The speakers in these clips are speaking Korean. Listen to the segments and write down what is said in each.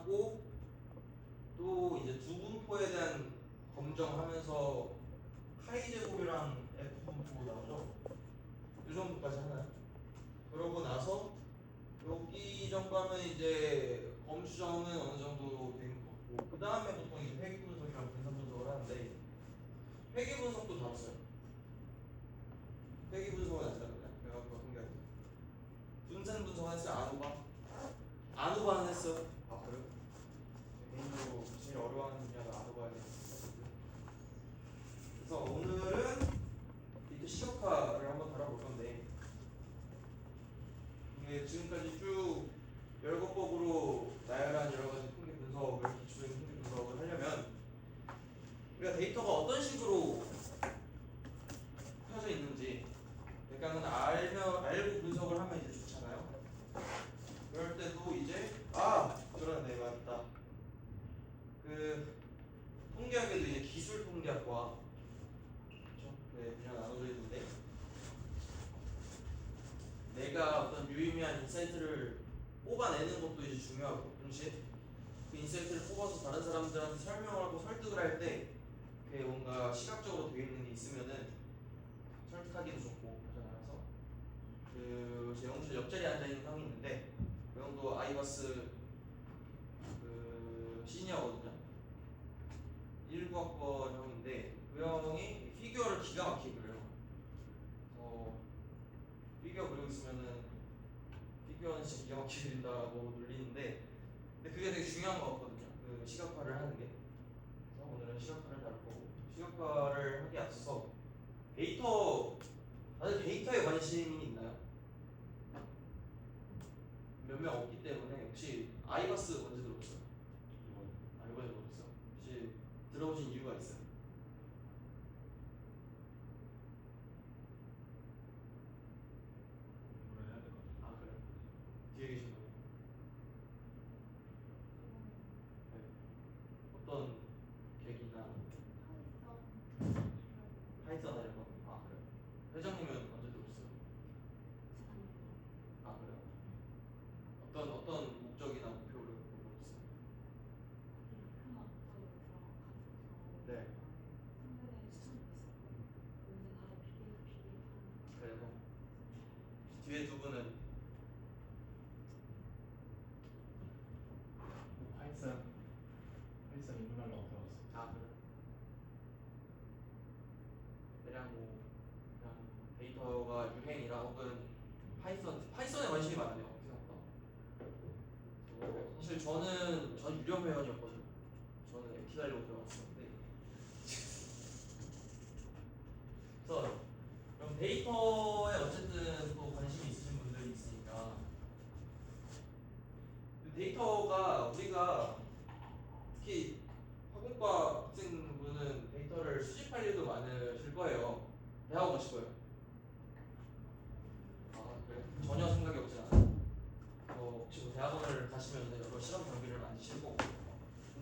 하고 또 이제 두 분포에 대한 검정하면서 파이 제곱이랑 F 분포 나오죠. 이 정도까지 하나요? 그러고 나서 여기 정도면 이제 검수정은 어느 정도 된 것 같고 그 다음에 보통 이제 회귀 분석이랑 분산 분석을 하는데 회귀 분석도 다뤘어요. 회귀 분석은 아직 안 했나요? 내가 그거 통계할 때 분산 분석은 했어요. 아누바는 했어요. 아 그래요? 개인적으로 제일 어려워하는 분야가 아누바에 대해서 그래서 오늘은 데이터 시각화를 한번 다뤄볼 건데 이게 지금까지 쭉 열거법으로 나열한 여러 가지 통계 분석을 기초적인 통계 분석을 하려면 우리가 데이터가 어떤 식으로 펴져 있는지 약간은 알고 분석을 하면 이제 좋잖아요. 그럴 때도 이제 그러네 맞다. 그 통계학에도 이제 기술 통계학과 그렇죠? 네 분야 나눠져 있는데 내가 어떤 유의미한 인사이트를 뽑아내는 것도 이제 중요하고 동시에 그 인사이트를 뽑아서 다른 사람들한테 설명하고 설득을 할 때 그게 뭔가 시각적으로 되어 있는 게 있으면은 설득하기도 좋고 그러잖아요. 그래서 제 연구실 옆자리에 앉아 있는 형이 있는데 그 형도 아이바스 그 시니어거든요. 19학번 형인데 그 형이 피규어를 기가 막히게 그려요. 피규어 그리고 있으면은 피규어는 진짜 기가 막히게 그린다고 놀리는데 근데 그게 되게 중요한 것 같거든요. 그 시각화를 하는 게. 그래서 오늘은 시각화를 다룰 거고 시각화를 하기 앞서서 데이터 다들 데이터에 관심이 있나요? 몇 명 없기 때문에 혹시 아이바스 언제 들어봤어요? 이번에 들어봤어요. 혹시 들어보신 이유가 있어요? 그래요? 뒤에 계신 분이 네. 어떤 계기나 파이썬 하려고 그래요? 회장님은 언제 들어봤어요? 그래요? 어떤 목적이나 목표를 보고 있어요? 네. 그래서 뒤에 두 분은 파이썬 입문하려고 들어갔어. 그래요? 대략 그냥 데이터가 유행이라 혹은 파이썬에 관심이 많네요. 생각보다. 사실 전 유령 회원이었거든요. 저는 MT 달려고 들어갔었는데 그래서 그럼 데이터에 어쨌든 또 관심이 있으신 분들이 있으니까 그 데이터가 우리가 특히 학원과 학생분은 데이터를 수집할 일도 많으실 거예요. 대학원 가실 거예요. 그래요? 전혀 생각이 없진 않아요. 혹시 대학원을 가시면 여러 실험 장비를 만지실 거고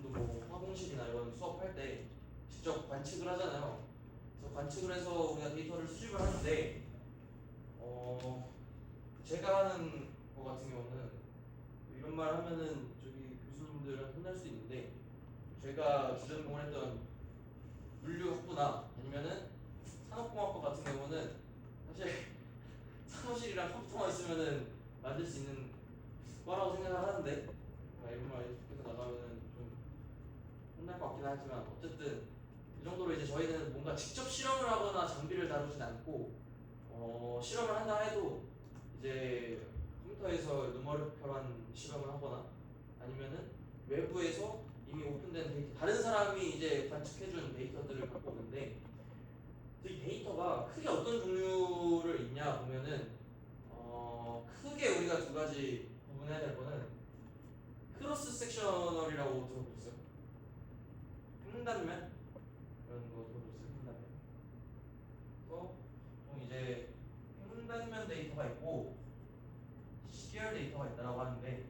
뭐 화공실이나 이런 수업할 때 직접 관측을 하잖아요. 그래서 관측을 해서 우리가 데이터를 수집을 하는데 제가 하는 거 같은 경우는 이런 말 하면은 저기 교수님들은 혼날 수 있는데 제가 주전공을 했던 물류학부나 아니면은 산업공학과 같은 경우는 사실 사무실이랑 컴퓨터만 있으면은 만들 수 있는 거라고 생각을 하는데 이런 말 계속 나가면은 좀 혼날 것 같긴 하지만 어쨌든 이 정도로 이제 저희는 뭔가 직접 실험을 하거나 장비를 다루진 않고 실험을 한다 해도 이제 컴퓨터에서 누메릭컬한 실험을 하거나 아니면은 외부에서 이미 오픈된 데이터 다른 사람이 이제 관측해준 데이터들을 갖고 오는데 이 데이터가 크게 어떤 종류를 있냐 보면은 크게 우리가 두 가지 구분해야 될 거는 크로스 섹셔널이라고 들어보셨어요? 횡단면 이런 거 들어보셨어요? 횡단면. 좀 이제 횡단면 데이터가 있고 시계열 데이터가 있다고 하는데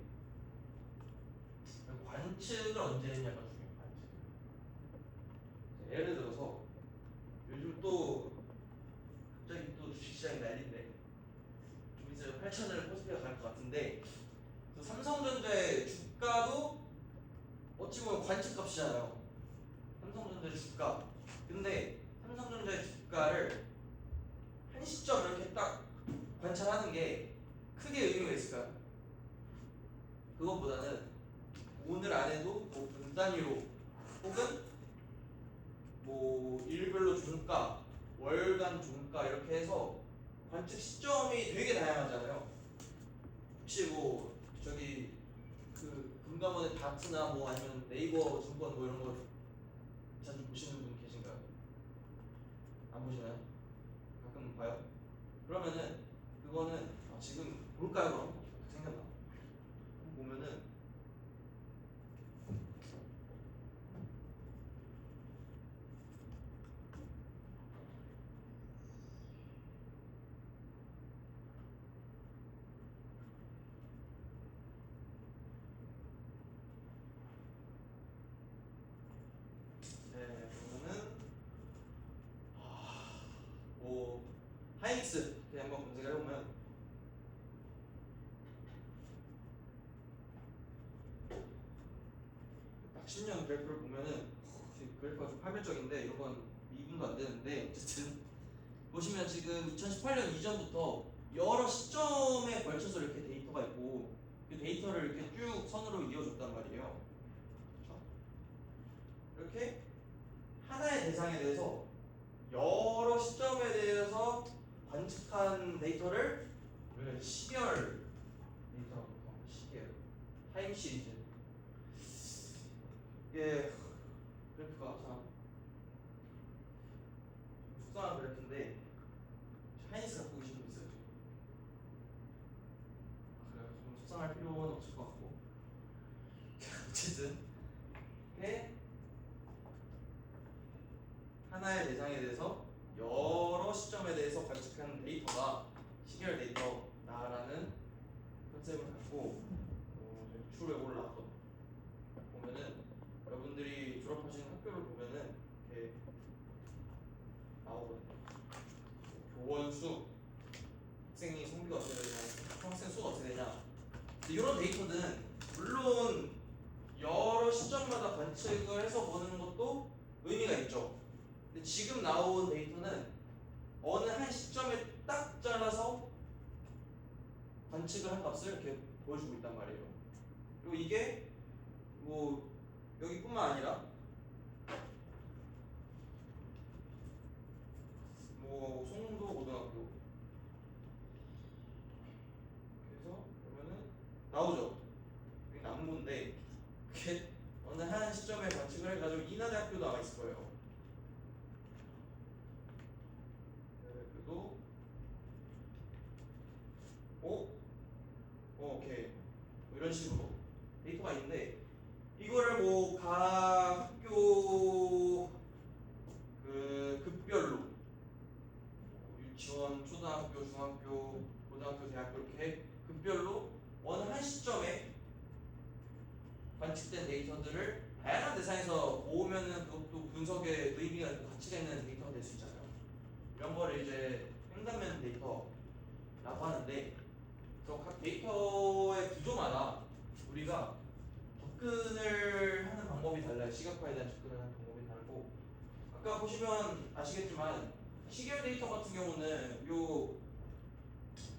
관측을 언제 했냐가 중요해요. 관측. 예를 들어서 요즘 또 갑자기 또 주식시장이 난리인데 좀 있으면 8천을 코스피가 갈 것 같은데 삼성전자의 주가도 어찌 보면 관측값이잖아요. 삼성전자의 주가. 근데 삼성전자의 주가를 한 시점 이렇게 딱 관찰하는 게 크게 의미가 있을까요? 그것보다는 오늘 안에도 뭐 분 단위로 혹은 뭐 일별로 종가, 월간 종가 이렇게 해서 관측 시점이 되게 다양하잖아요. 혹시 뭐 저기 그 금감원의 다트나 뭐 아니면 네이버 증권 뭐 이런 거 자주 보시는 분 계신가요? 안 보시나요? 가끔 봐요? 그러면은 그거는 지금 볼까요 그럼? 생각나. 보면은 네 보면은 뭐 하이닉스 이렇게 한번 검색을 해보면 딱 10년 그래프를 보면은 그래프가 좀 파멸적인데 이런 건 미분도 안 되는데 어쨌든 보시면 지금 2018년 이전부터 여러 시점에 걸쳐서 이렇게 데이터가 있고 그 데이터를 이렇게 쭉 선으로 이어줬단 말이에요. 그렇죠? 이렇게 하나의 대상에 대해서 여러 시점에 대해서 관측한 데이터를 우리가 시계열 데이터라고 합니다. 시계열 타임 시리즈. 이게 그래프가 참 속상한 그래프인데 하이닉스 갖고 계신 분 있어요 지금? 그래요. 좀 속상할 필요는 없을 것 같고 어쨌든 이게 하나의 대상에 대해서 여러 시점에 대해서 관측한 데이터가 시계열 데이터다라는 컨셉을 갖고 추후에 올라왔던 보면은 여러분들이 졸업하신 학교를 보면은 이렇게 나오거든요. 교원 수, 학생이 성비가 어떻게 되냐, 학생 수가 어떻게 되냐. 이런 데이터는 물론 여러 시점마다 관측을 해서 보는 것도 의미가 있죠. 근데 지금 나온 데이터는 어느 한 시점에 딱 잘라서 관측을 한 값을 이렇게 보여주고 있단 말이에요. 그리고 이게 뭐 여기뿐만 아니라 뭐 송도 고등학교 그래서 보면은 나오죠. 여기 남고인데 그게 어느 한 시점에 관측을 해가지고 인하대학교 나와 있을 거예요. 그래도 오케이 뭐 이런 식으로 데이터가 있는데 이거를 뭐 각 학교 그 급별로 유치원, 초등학교, 중학교, 고등학교, 대학교 이렇게 급별로 어느 한 시점에 관측된 데이터들을 다양한 대상에서 모으면은 그것도 분석의 의미가 있고 가치가 있는 데이터가 될 수 있잖아요. 이런 거를 이제 횡단면 데이터라고 하는데 그래서 각 데이터의 구조마다 우리가 접근을 하는 방법이 달라요. 시각화에 대한 접근을 하는 방법이 다르고 아까 보시면 아시겠지만 시계열 데이터 같은 경우는 요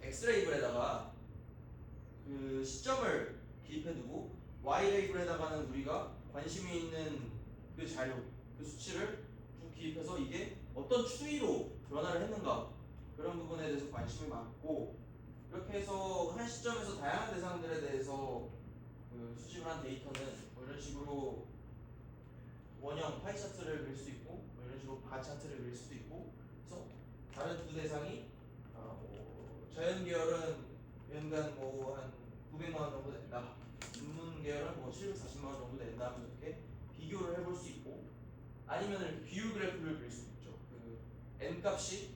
X레이블에다가 그 시점을 기입해두고 Y레이블에다가는 우리가 관심이 있는 그 자료, 그 수치를 쭉 기입해서 이게 어떤 추이로 변화를 했는가 그런 부분에 대해서 관심이 많고 이렇게 해서 한 시점에서 다양한 대상들에 대해서 그 수집을 한 데이터는 뭐 이런 식으로 원형 파이 차트를 그릴 수도 있고 뭐 이런 식으로 바 차트를 그릴 수도 있고 그래서 다른 두 대상이 뭐 자연 계열은 연간 뭐 한 900만 원 정도 된다. 인문 계열은 뭐 740만 원 정도 된다 하면서 이렇게 비교를 해볼 수 있고 아니면 이렇게 비율 그래프를 그릴 수도 있죠. 그 n 값이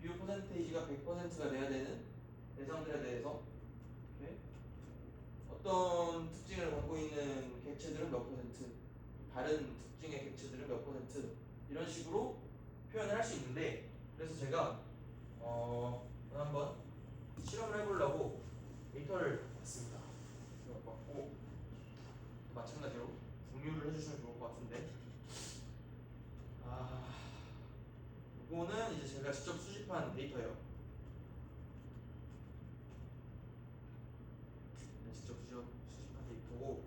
비율 퍼센테이지가 100%가 돼야 되는 대상들에 대해서 이렇게 어떤 특징을 갖고 있는 객체들은 몇 퍼센트, 다른 특징의 객체들은 몇 퍼센트 이런 식으로 표현을 할 수 있는데 그래서 제가 한번 실험을 해보려고 데이터를 봤습니다. 받고 마찬가지로 해주시면 좋을 것 같은데. 이거는 이제 제가 직접 수집한 데이터예요. 네, 직접 수집한 데이터고,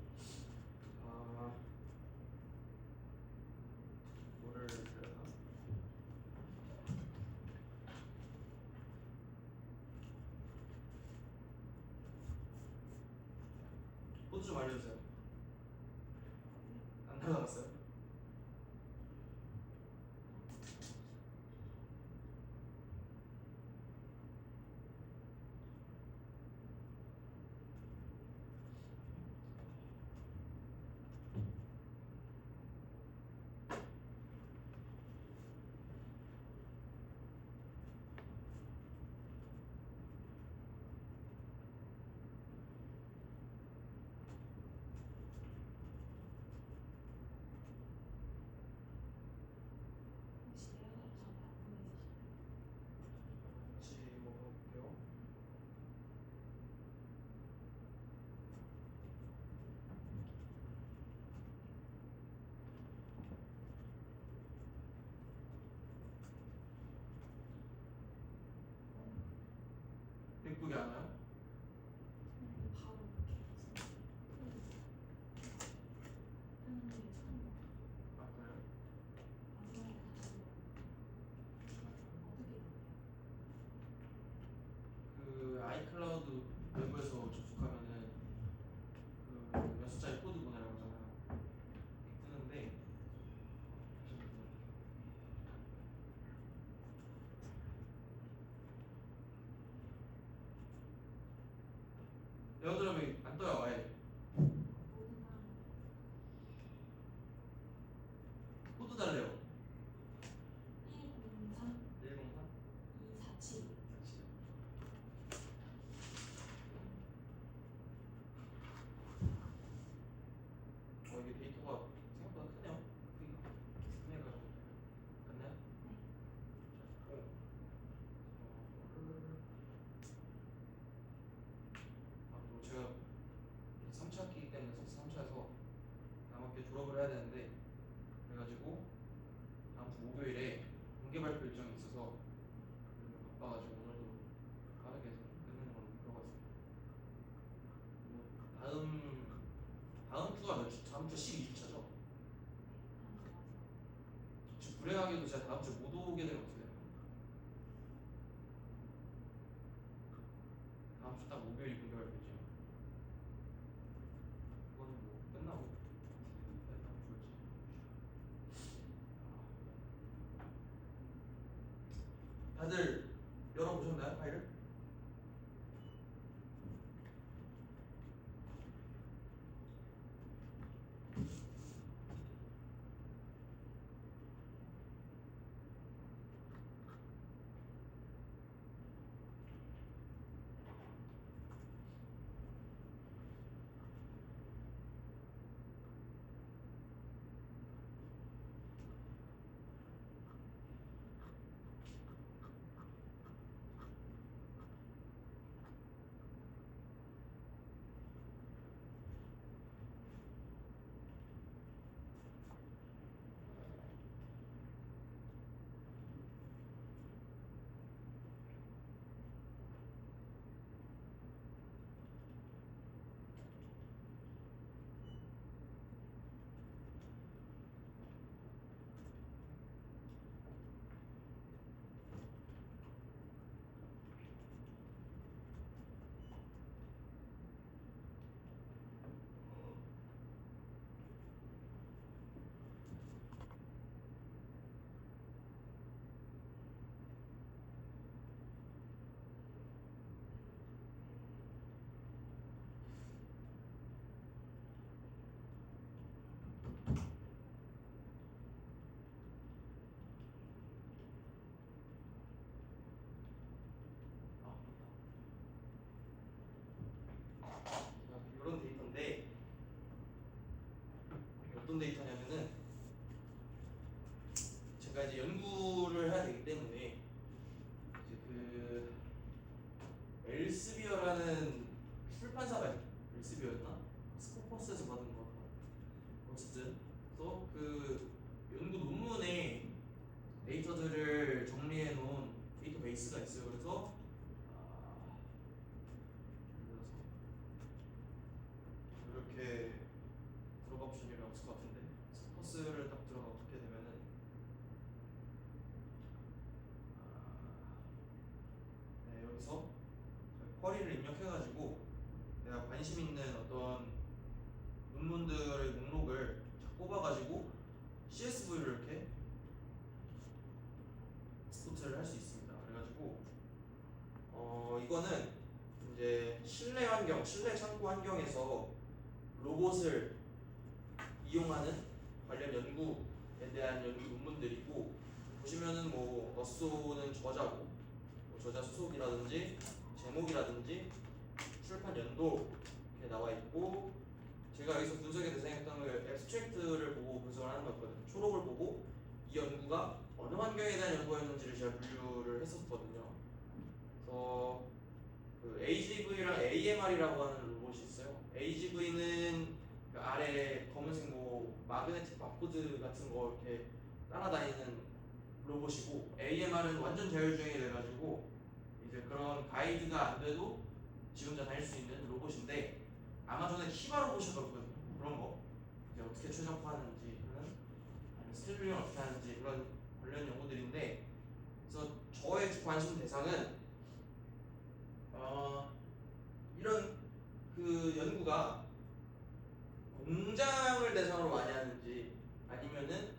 뭐를 그려나? 코드 좀 알려주세요. 안 날라갔어요? 같이 먹어볼게요. 예쁘게 안 와요? 바로 이렇게 하는 게 처음 아, 그래요? 마지막에 다시 어떻게 그 아이클라우드 외부에서 접속하면은 그 6자리 코드 보내라고 하잖아요. 뜨는데 에어드랍이 안 떠요. 아예 모든 사람 코드 달래요. 103 103? 247 이게 데이터가 생각보다 크네요. 크기가 크네가지고 맞나요? 또 제가 3차기이기 때문에 3차에서 남학교 졸업을 해야 되는데 그래가지고 다음 주 목요일에 공개 발표 일정이 있어서 바빠가지고 오늘도 빠르게 해서 끝내는 걸로 들어갔습니다. 다음 주가 몇 주? 다음 주 12주차죠? 지금 불행하게도 제가 다음 주에 못 오게 되면 어떻게 되나요? 다음 주 딱 목요일이 공개 발표지. 그거는 뭐 끝나고 어떻게 하면 좋을지. 다들 열어보셨나요? 파일을? 이런 데이터인데 어떤 데이터냐면은 제가 이제 연구를 해야 되기 때문에 이제 그 엘스비어라는 출판사가 엘스비어였나? 스코퍼스에서 받은 거 같아. 어쨌든 여기서 쿼리를 입력해가지고 내가 관심 있는 어떤 논문들의 목록을 쫙 뽑아가지고 CSV를 이렇게 익스포트를 할 수 있습니다. 그래가지고 이거는 이제 실내 환경, 실내 창고 환경에서 로봇을 이용하는 관련 연구에 대한 연구 논문들이고, 보시면은 뭐 어쏘는 저자고, 뭐 저자 수속이라든지 제목이라든지 출판 연도 이렇게 나와 있고, 제가 여기서 분석의 대상이었던 걸 앱스트랙트를 보고 분석을 하는 거였거든요. 초록을 보고 이 연구가 어느 환경에 대한 연구였는지를 제가 분류를 했었거든요. 그래서 그 AGV랑 AMR이라고 하는 로봇이 있어요. AGV는 그 아래 검은색 뭐 마그네틱 바코드 같은 거 이렇게 따라다니는 로봇이고, AMR은 완전 자율주행이 돼가지고 이제 그런 가이드가 안 돼도 지 혼자 다닐 수 있는 로봇인데, 아마존의 키바 로봇이었거든요. 그런 거 이제 어떻게 최적화하는지, 아니면 스케줄링을 어떻게 하는지 그런 관련 연구들인데, 그래서 저의 주 관심 대상은 이런 그 연구가 공장을 대상으로 많이 하는지 아니면은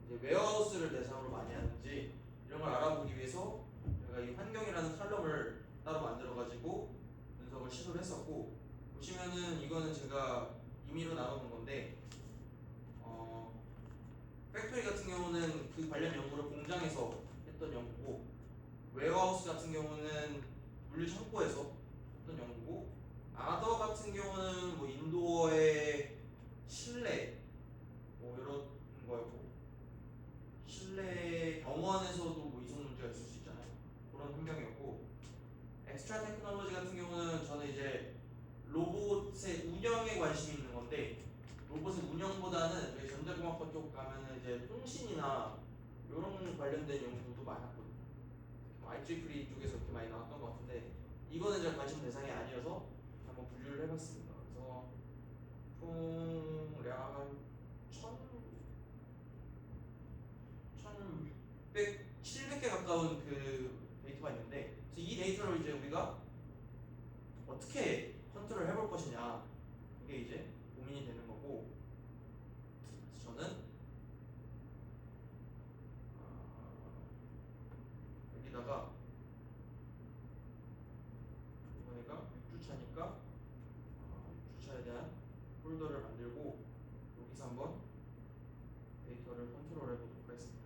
이제 웨어하우스를 대상으로 많이 하는지 이런 걸 알아보기 위해서 제가 이 환경이라는 칼럼을 따로 만들어 가지고 분석을 시도를 했었고, 보시면은 이거는 제가 임의로 나눠놓은 건데, 팩토리 같은 경우는 그 관련 연구를 공장에서 했던 연구고, 웨어하우스 같은 경우는 물류 창고에서 했던 연구고, 아더 같은 경우는 뭐 인도어의 실내 뭐 이런 거였고, 실내 병원에서도 뭐 이송 문제가 있을 수 있잖아요. 그런 환경이었고, 엑스트라 테크놀로지 같은 경우는 저는 이제 로봇의 운영에 관심이 있는 건데, 로봇의 운영보다는 저희 전자공학과 쪽 가면은 이제 통신이나 이런 관련된 연구도 많았거든요. IEEE 쪽에서 이렇게 많이 나왔던 것 같은데, 이거는 제가 관심 대상이 아니어서 한번 분류를 해봤습니다. 그래서 총약 한 1600, 700개 가까운 그 데이터가 있는데, 그래서 이 데이터를 이제 우리가 어떻게 컨트롤 해볼 것이냐, 이게 이제 고민이 되는 거고, 그래서 저는 여기다가 이번에가 6주차니까 6주차에 대한 폴더를 만들고 여기서 한번 데이터를 컨트롤 해보도록 하겠습니다.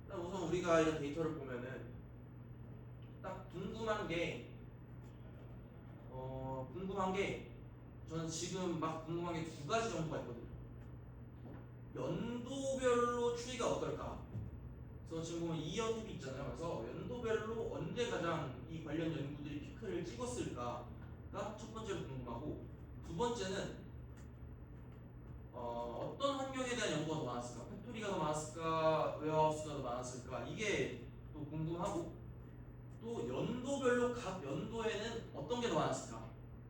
일단 우선 우리가 이런 데이터를 보면은 딱 궁금한 게 저는 지금 막 궁금한 게 두 가지 정도가 있거든요. 연도별로 추이가 어떨까? 그래서 지금 보면 2년 탭이 있잖아요. 그래서 연도별로 언제 가장 이 관련 연구들이 피크를 찍었을까가 첫 번째로 궁금하고, 두 번째는 어떤 환경에 대한 연구가 더 많았을까? 팩토리가 더 많았을까? 웨어하우스가 더 많았을까? 이게 또 궁금하고, 또 연도별로 각 연도에는 어떤 게 더 많았을까?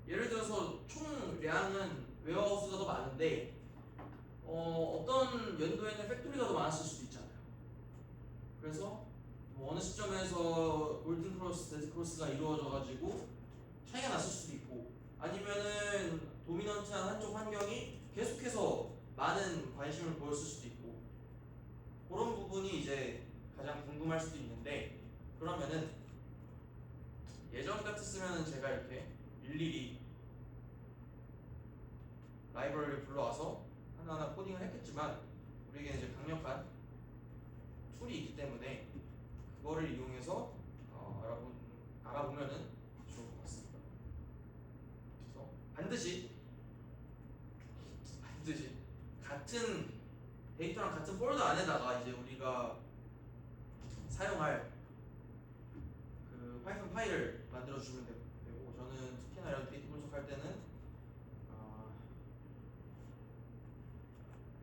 예를 들어서 총량은 웨어하우스가 더 많은데 어떤 연도에는 팩토리가 더 많았을 수도 있잖아요. 그래서 뭐 어느 시점에서 골든 크로스, 데드 크로스가 이루어져가지고 차이가 났을 수도 있고, 아니면은 도미넌트한 한쪽 환경이 계속해서 많은 관심을 보였을 수도 있고, 그런 부분이 이제 가장 궁금할 수도 있는데, 그러면은 예전 같았으면 제가 이렇게 일일이 라이브러리를 불러와서 하나하나 코딩을 했겠지만, 우리에게 이제 강력한 툴이 있기 때문에 그거를 이용해서 알아보면은 좋을 것 같습니다. 그래서 반드시 같은 데이터랑 같은 폴더 안에다가 이제 우리가 사용할 그 파이썬 파일을 만들어 주면 되고, 저는 특히나 이런 데이터 분석할 때는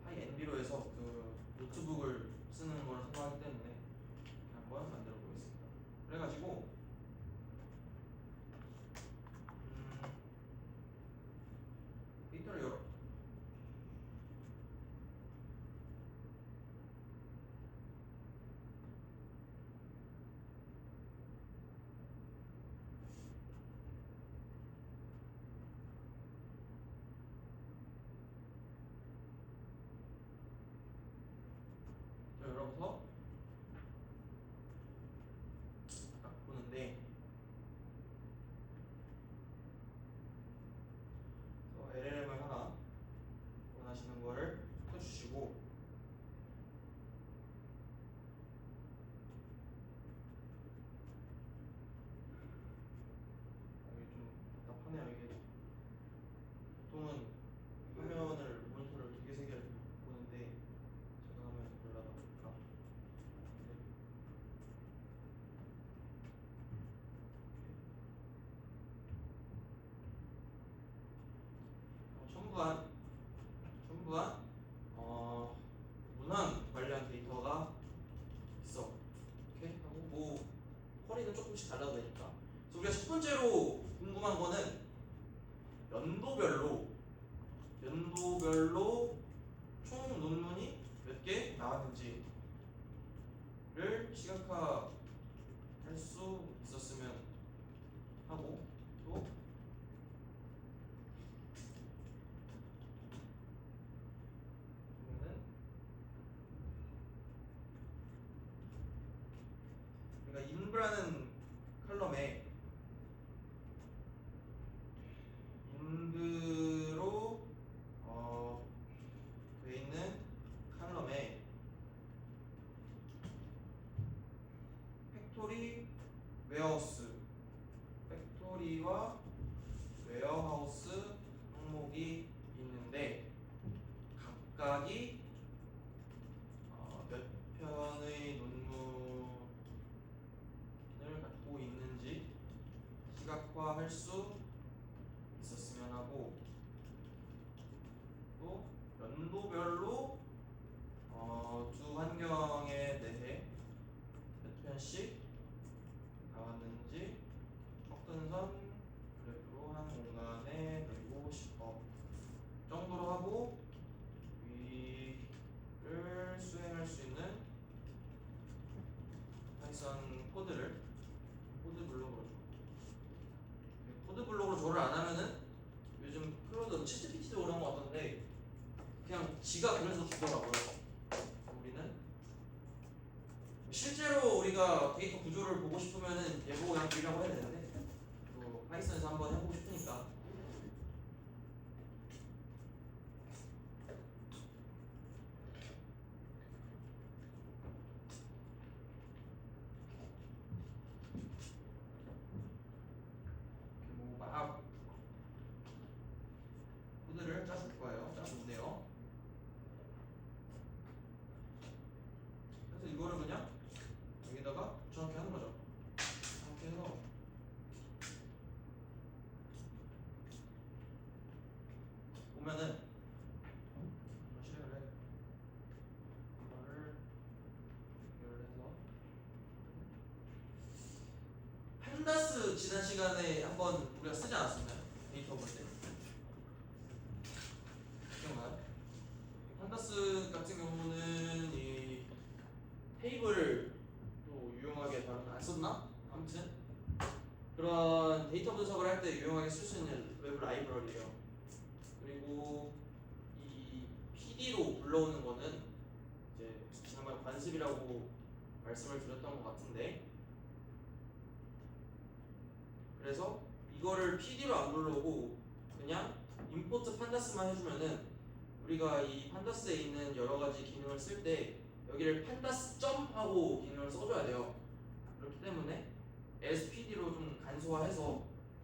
파이 NB로 해서 그 노트북을 쓰는 걸 걸어서 딱 보는데 LLM을 하나 원하시는 거를 켜주시고 이게 좀 답답하네요. 이게 보통은 화면을 모니터를 두개 세 개를 보는데 제가 하면 올라가 볼까? 첨부한 문항 관련 데이터가 있어. 이렇게 하고 뭐 허리는 조금씩 달라도 되니까. 그래서 우리가 첫 번째로 궁금한 거는 연도별로 총 논문이 몇 개 나왔는지를 시각화할 수 있었으면 하고 또 보면은 그러니까 인브라는 칼럼에 인브로 돼 있는 칼럼에 팩토리 웨어하우스 팩토리와 웨어하우스 항목이 있는데 각각이 몇 편의 논문을 갖고 있는지 시각화할 수 있었으면 하고 또 연도별로 두 환경에 대해 몇 편씩 나왔는지 척근선 그래프로 한 공간에 그리고 싶어 정도로 하고 위를 수행할 수 있는 파이썬 코드 블록으로 줘. 코드 블록으로 조를 안 하면은 요즘 클로드 챗GPT도 그런 거 같던데 그냥 지가 그래서 주더라고요. 우리는 실제로 우리가 데이터 구조를 보고 싶으면은 얘보고 그냥 그리라고 해야 되는데 또 파이썬에서 한번 해보고 싶으니까 막 코드를 짜줄 거예요. 짜준대요. 그래서 이거를 그냥 여기다가 붙여넣기 하는 거죠. 이렇게 해서 보면은 실행을 해. 이거를 연결해서 판다스 지난 시간에 한번 우리가 쓰지 않았었나요? 데이터 볼 때. 기억나요? 판다스 같은 경우는 이 테이블을 또 유용하게 다루면 안 썼나? 아무튼 그런 데이터 분석을 할 때 유용하게 쓸 수 있는 웹 라이브러리예요. 그리고 이 PD로 불러오는 거는 이제 지난번에 관습이라고 말씀을 드렸던 것 같은데 그래서 이거를 PD로 안 불러오고 그냥 임포트 판다스만 해주면은 우리가 이 판다스에 있는 여러 가지 기능을 쓸 때 여기를 판다스 점 하고 기능을 써줘야 돼요. 그렇기 때문에 SPD로 좀 간소화해서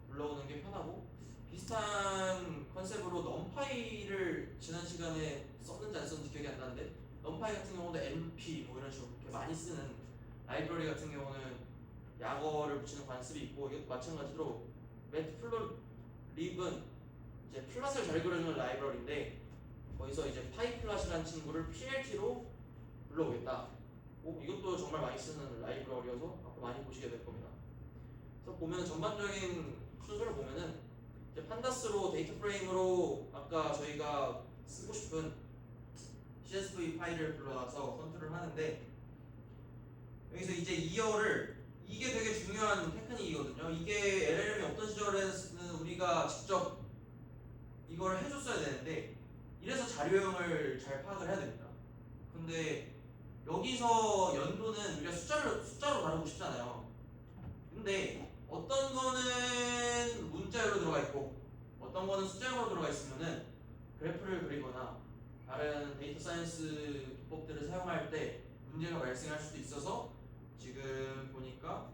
불러오는 게 편하고 비슷한 컨셉으로 넘파이를 지난 시간에 썼는지 안 썼는지 기억이 안 나는데 넘파이 같은 경우도 NP 뭐 이런 식으로 그렇게 많이 쓰는 라이브러리 같은 경우는 약어를 붙이는 관습이 있고 이것도 마찬가지로 매트플롯립은 이제 플롯을 잘 그려주는 라이브러리인데 거기서 이제 파이플롯이라는 친구를 PLT로 불러오겠다. 이것도 정말 많이 쓰는 라이브러리여서 앞으로 많이 보시게 될 겁니다. 그래서 보면 전반적인 순서를 보면은 이제 판다스로 데이터 프레임으로 아까 저희가 쓰고 싶은 CSV 파일을 불러와서 컨트롤 하는데 여기서 이제 2열을 이게 되게 중요한 테크닉이거든요. 이게 LLM이 없던 시절에는 우리가 직접 이걸 해줬어야 되는데 이래서 자료형을 잘 파악을 해야 됩니다. 근데 여기서 연도는 우리가 숫자로 다루고 싶잖아요. 근데 어떤 거는 문자열로 들어가 있고 어떤 거는 숫자열로 들어가 있으면은 그래프를 그리거나 다른 데이터 사이언스 기법들을 사용할 때 문제가 발생할 수도 있어서 지금 보니까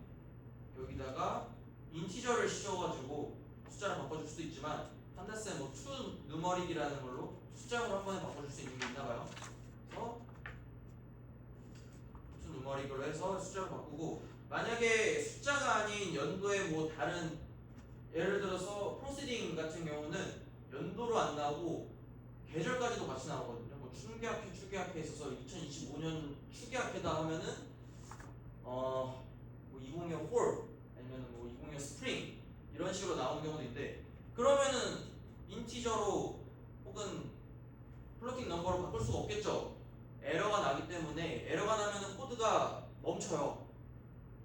여기다가 인티저를 씌워가지고 숫자를 바꿔줄 수도 있지만 판다스에 뭐 to numeric이라는 걸로 숫자로 한 번에 바꿔줄 수 있는 게 있나봐요. 그래서 to numeric으로 해서 숫자로 바꾸고 만약에 숫자가 아닌 연도의 뭐 다른 예를 들어서 proceeding 같은 경우는 연도로 안 나오고 계절까지도 같이 나오거든요. 뭐 추계학회 추계학회에 있어서 2025년 추계학회다 하면은 뭐 2025 fall 아니면 뭐 2025 spring 이런 식으로 나오는 경우도 있는데 그러면은 인티저로 혹은 플로팅 넘버로 바꿀 수가 없겠죠. 에러가 나기 때문에 에러가 나면은 코드가 멈춰요.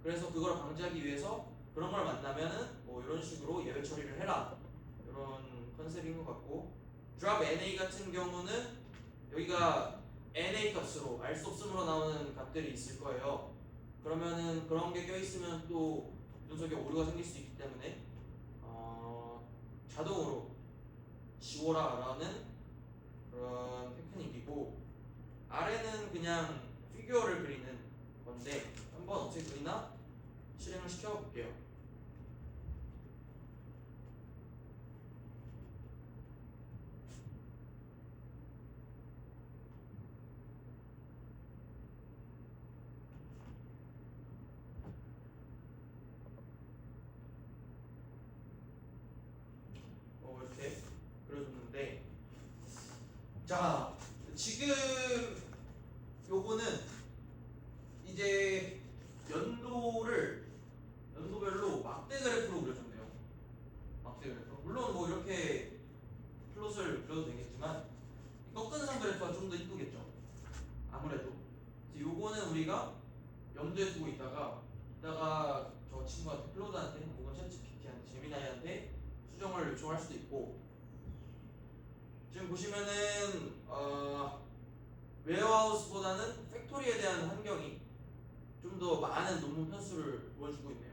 그래서 그걸 방지하기 위해서 그런 걸 만나면은 뭐 이런 식으로 예외 처리를 해라 이런 컨셉인 것 같고 drop NA 같은 경우는 여기가 NA 값으로 알 수 없음으로 나오는 값들이 있을 거예요. 그러면은 그런 게 껴있으면 또 분석에 오류가 생길 수 있기 때문에 자동으로 지워라라는 그런 테크닉이고 아래는 그냥 피규어를 그리는 건데 한번 어떻게 그리나 실행을 시켜볼게요. 이렇게 그려줬는데 자 지금 요거는 이제 연도별로 막대 그래프로 그려줬네요. 막대 그래프. 물론 뭐 이렇게 플롯을 그려도 되겠지만 꺾은선 그래프가 좀 더 이쁘겠죠. 아무래도 이제 요거는 우리가 염두에 두고 있다가 저 친구한테 클로드한테 혹은 챗GPT한테 제미나이한테 수정을 요청할 수도 있고 지금 보시면은 웨어하우스보다는 팩토리에 대한 환경이 좀 더 많은 논문 편수를 보여주고 있네요.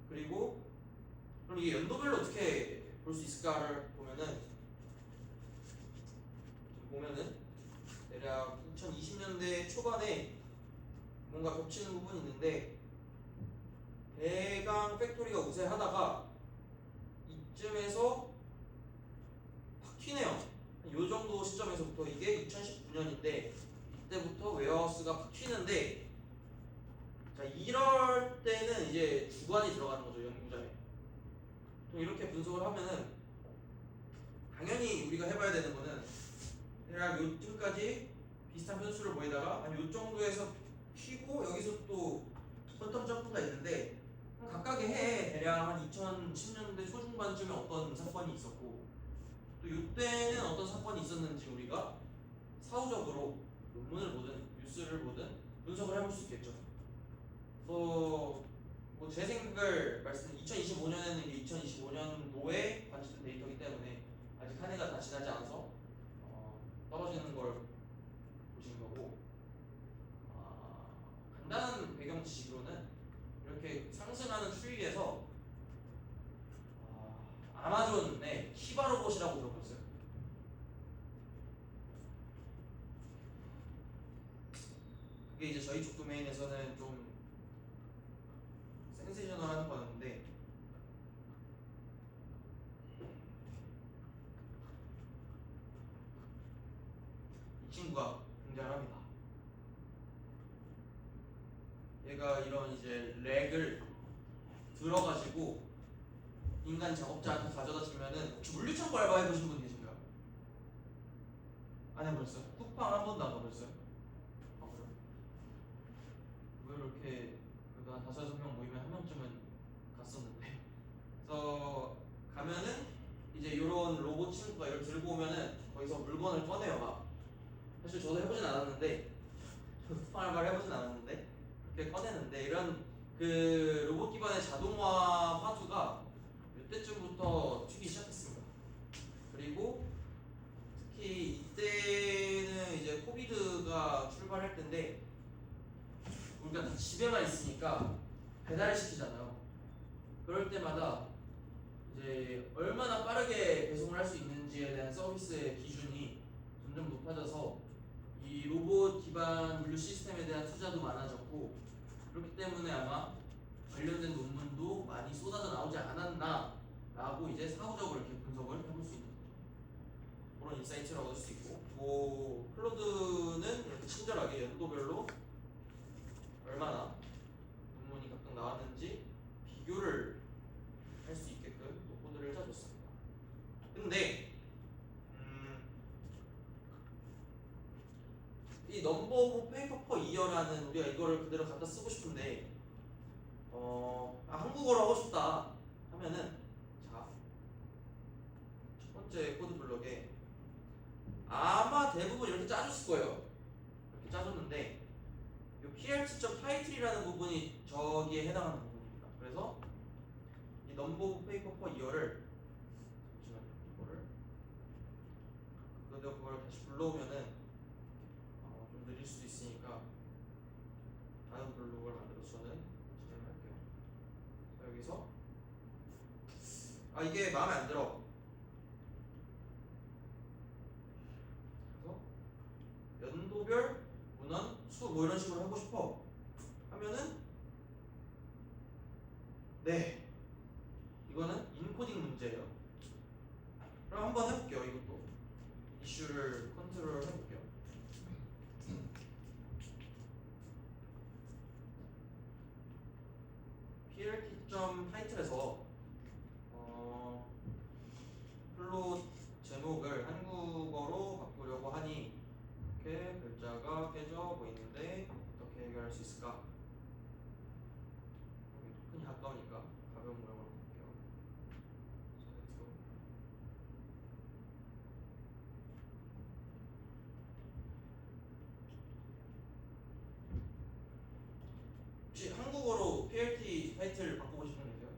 그리고 그럼 이게 연도별로 어떻게 볼 수 있을까를 보면은 대략 2020년대 초반에 뭔가 겹치는 부분이 있는데 대강 팩토리가 우세하다가 이쯤에서 확 튀네요. 이 정도 시점에서부터 이게 2019년인데 이때부터 웨어하우스가 확 튀는데 자 이럴 때는 이제 주관이 들어가는 거죠 연구자에. 이렇게 분석을 하면은 당연히 우리가 해봐야 되는 거는 대략 요쯤까지 비슷한 변수를 보이다가 한 요 정도에서 튀고 여기서 또 퀀텀 점프가 있는데 각각의 해에 대략 한 2010년대 초중반쯤에 어떤 사건이 있었고 또 이때는 어떤 사건이 있었는지 우리가 사후적으로 논문을 보든 뉴스를 보든 분석을 해볼 수 있겠죠. 그래서 뭐 제 생각을 말씀 2025년에는 이게 2025년도에 관측된 데이터이기 때문에 아직 한 해가 다 지나지 않아서 떨어지는 걸 보신 거고 간단한 배경 지식으로는 이렇게 상승하는 추이에서 아마존의 키바 로봇이라고 들어봤어요? 그게 이제 저희 쪽 도메인에서는 좀 센세이셔널한 거였는데 이 친구가 등장을 합니다. 얘가 이런 이제 렉을 들어가지고 인간 작업자한테 가져다 주면은 혹시 물류창고 알바 해보신 분 계신가요? 안 해보셨어요? 쿠팡 한 번도 안 가보셨어요? 그래요? 왜 이렇게 그래도 한 5-6명 모이면 한 명쯤은 갔었는데 그래서 가면은 이제 요런 로봇 친구가 이걸 들고 오면은 거기서 물건을 꺼내요 막. 사실 저도 해보진 않았는데 쿠팡 알바를 해보진 않았는데 그렇게 꺼내는데 이런 그 로봇 기반의 자동화 화두가 이때쯤부터 튀기 시작했습니다. 그리고 특히 이때는 이제 코비드가 출발할 때인데 배달을 시키잖아요. 그럴 때마다 이제 얼마나 빠르게 배송을 할 수 있는지에 대한 서비스의 기준이 점점 높아져서 이 로봇 기반 물류 시스템에 대한 투자도 많아졌고, 그렇기 때문에 아마 관련된 논문도 많이 쏟아져 나오지 않았나라고 이제 사후적으로 이렇게 분석을 해볼 수 있는 그런 인사이트를 얻을 수 있고, 뭐 클로드는 이렇게 친절하게 연도별로 얼마나 논문이 각각 나왔는지 비교를 할 수 있게끔 또 코드를 짜줬습니다. 근데 이 넘버 오브 페이퍼 퍼 이어라는, 우리가 이거를 그대로 갖다 쓰고 싶은데 한국어로 하고 싶다 하면은, 자, 첫 번째 코드 블럭에 아마 대부분 이렇게 짜줬을 거예요. 이렇게 짜줬는데 이 prt.title이라는 부분이 저기에 해당하는 부분입니다. 그래서 이 넘버 오브 페이퍼 퍼 이어를, 잠시만요, 그걸 다시 불러오면은 좀 느릴 수도 있으니까 다른 블록을 만들어서 저는 진행을 할게요. 자, 여기서 이게 마음에 안 들어. 그래서 연도별 문헌 수 뭐 이런 식으로 하고 싶어 하면은, 네, 이거는 인코딩 문제예요. 그럼 한번 해볼게요. 이것도 이슈를 컨트롤 해볼게요. plt.title에서 플롯 제목을 한국어로 바꾸려고 하니 이렇게 글자가 깨져 보이는데 어떻게 해결할 수 있을까? 토큰이 가까우니까 가벼운 모양으로 볼게요. 혹시 한국어로 PLT 타이틀 바꾸고 싶은 분 계세요?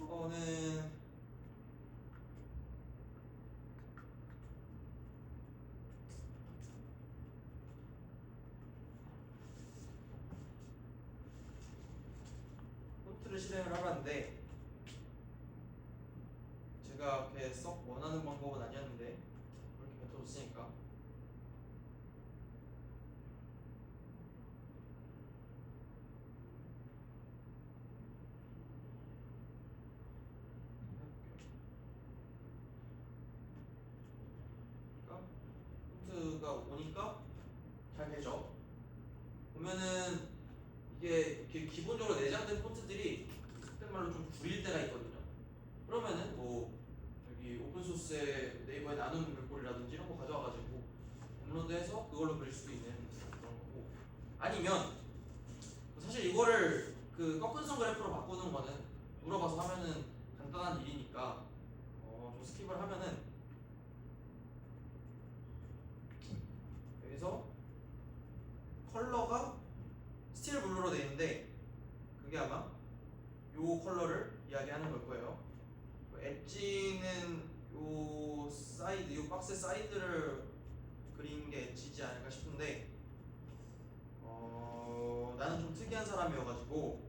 이거는 폰트를 실행을 하라는데, 제가 그렇게 썩 원하는 방법은 아니었는데 그렇게 뱉어줬으니까 해볼게요. 폰트가 오니까 잘 되죠. 보면은 이게 이렇게 기본적으로 내장된 폰트들이 그때 말로 좀 구릴 때가 있거든요. 그러면은 뭐 여기 오픈소스에 네이버에 나눔 글꼴이라든지 이런 거 가져와가지고 업로드해서 그걸로 그릴 수도 있는 그런 거고, 아니면 사실 이거를 그 꺾은선 그래프로 바꾸는 거는 물어봐서 하면은 간단한 일이니까 좀 스킵을 하면은, 여기서 컬러가 스틸 블루로 되어 있는데 그게 아마 요 컬러를 이야기하는 걸 거예요. 엣지는 요 사이드, 요 박스 사이드를 그린 게 엣지지 않을까 싶은데, 나는 좀 특이한 사람이어가지고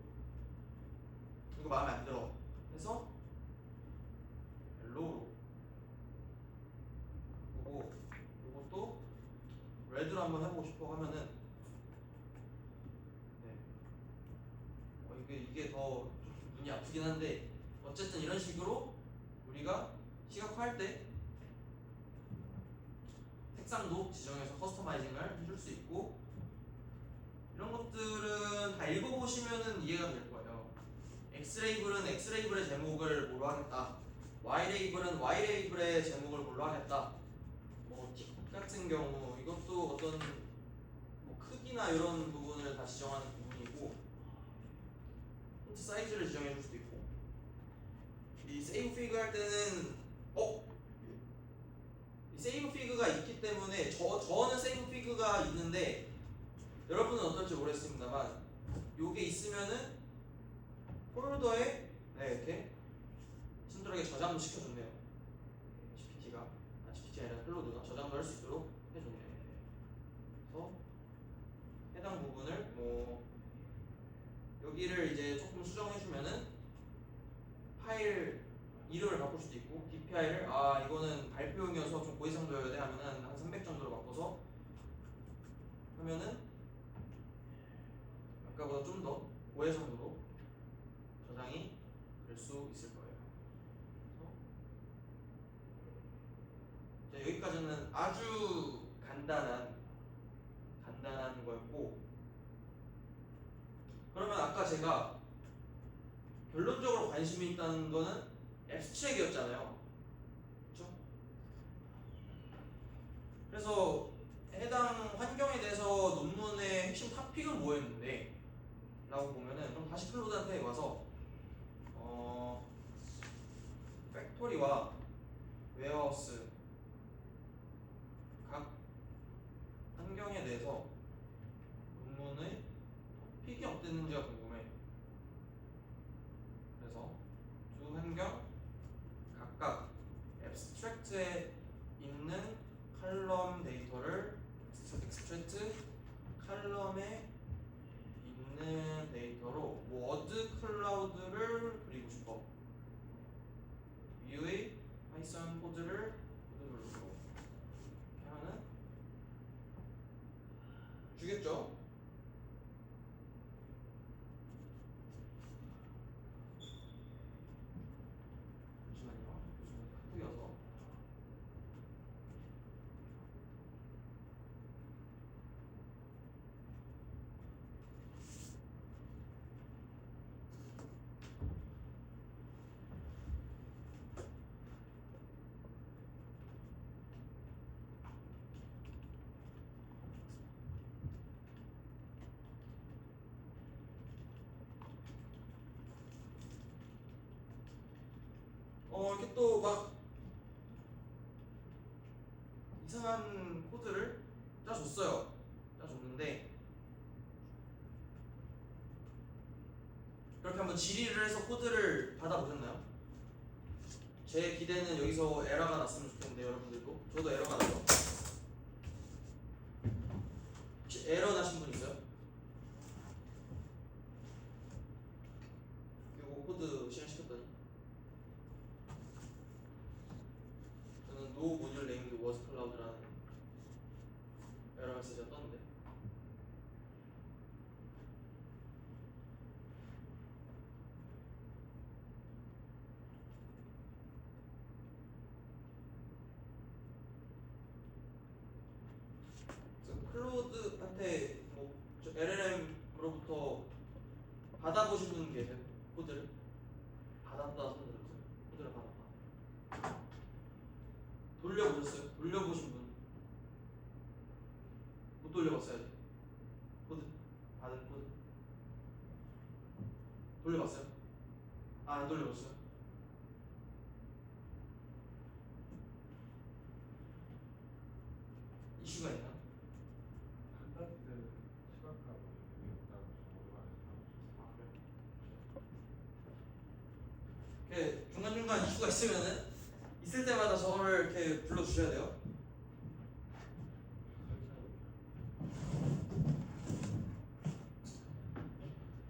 이거 마음에 안 들어 해서 옐로우로 보고, 이것도 레드로 한번 해보고 싶어 하면은, 네, 이게 더 좀 눈이 아프긴 한데 어쨌든 이런 식으로 우리가 시각화할 때 색상도 지정해서 커스터마이징을 해줄 수 있고, 이런 것들은 다 읽어보시면은 이해가 될 거예요. X레이블은 X레이블의 제목을 뭐로 하겠다, Y레이블은 Y레이블의 제목을 뭘로 하겠다, 뭐 틱 같은 경우 이것도 어떤 뭐 크기나 이런 부분을 다 지정하는 부분이고, 폰트 사이즈를 지정해 줄 수도 있고, 이 세이브 피그 할 때는 이 세이브 피그가 있기 때문에 저는 세이브 피그가 있는데 여러분은 어떨지 모르겠습니다만, 요게 있으면은 폴더에 이렇게 유저들에게 저장도 시켜줬네요. GPT가 아니라 클로드가 저장도 할 수 있도록 해줬네요. 그래서 해당 부분을 뭐 여기를 이제 조금 수정해주면은 파일 이름을 바꿀 수도 있고 DPI를 이거는 발표용이어서 좀 고해상도여야 돼 하면은 한 300 정도로 바꿔서 하면은 아까보다 좀 더 고해상도로 저장이 될 수 있을 거예요. 자, 여기까지는 아주 간단한 거였고, 그러면 아까 제가 결론적으로 관심이 있다는 거는 앱스트랙이었잖아요. 그렇죠? 그래서 해당 환경에 대해서 논문의 핵심 토픽은 뭐였는데 라고 보면은 좀 다시 클로드한테 와서 팩토리와 웨어하우스 각 환경에 대해서 논문의 토픽이 어땠는지가 궁금해. 그래서 두 환경 각각 앱스트랙트에 있는 칼럼 데이터를 앱스트랙트 칼럼에 있는 데이터로 워드 클라우드를 그리고 싶어. 뷰의 파이썬 코드를 누르고 이렇게 하면은 주겠죠? 잠시만요. 요즘은 카톡이어서. 이렇게 또 막 이상한 코드를 짜줬어요. 짜줬는데 그렇게 한번 질의를 해서 코드를 받아보셨나요? 제 기대는 여기서 에러가 났으면 좋겠는데 여러분들도 저도 에러가 나죠. 혹시 에러 나신 분 있어요? 이거 코드 실행시켰더니 저는 no module named was cloud라는 에러 메시지가 떴는데 그래서 클로드한테 저 LLM으로부터 받아보신 분 계세요? 코드를? 받았다 손 들었어요. 코드를 받았다. 돌려보셨어요? 돌려보신 분? 못 돌려봤어요 아직? 코드? 받은 코드? 돌려봤어요? 안 돌려봤어요? 이슈가 있나? 판단들 시각하고 이게 없다고 아 그래? 이렇게 중간중간 이슈가 있으면은 있을 때마다 저를 이렇게 불러주셔야 돼요.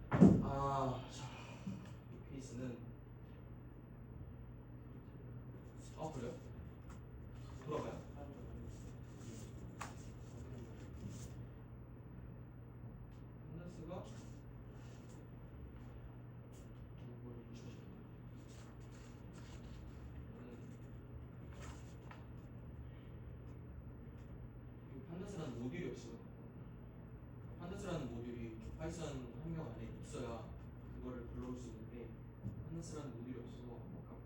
자, 이 케이스는 그래요? 돌아가요? 판다스가 이걸 주시면 이 판다스라는 모듈이 없어요. 판다스라는 모듈이 파이썬 환경 안에 있어야 그거를 불러올 수 있는데 판다스라는 모듈이 없어서 각